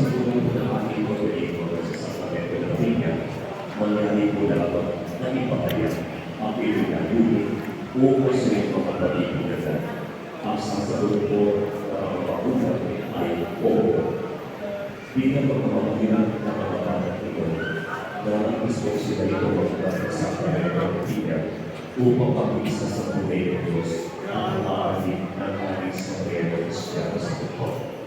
pagsimulan po ng ating moderator sa Sakramento ng Biblia, mangyari po dapat na ipahayag ang pinagayunin upang sa ito kapatid-pinagay. Ang sasagot po ng mga ay oo. Bilang pagmamagilan ng mga batang ito, na nag-isip sila ito magdadang sa Sakramento ng Biblia upang pag-isa sa buhay ng Diyos ang maaari ng ating Sakramento Kristyano sa Tupon.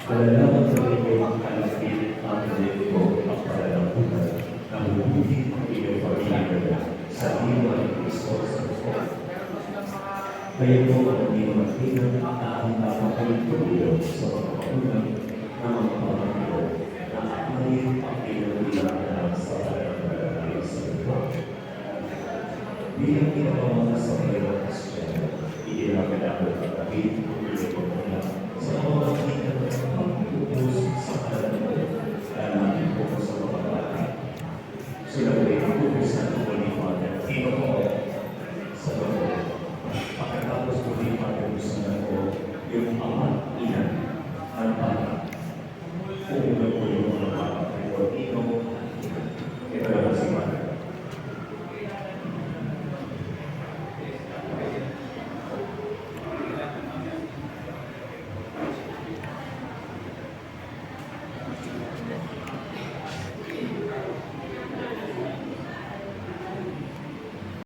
Kalalaman sa inyo ang kalapit ang dito ang kalalamunan na huhuhin ang inyong pag-iinala sa diwa ng Kristo sa Tupon. Kaya po ang inyong magtinag na ang dapat tulong sa mga pagulang ng mga pamangkin na ngayon ang inyong ilangan sa kalalaman sa Tupon. Bilang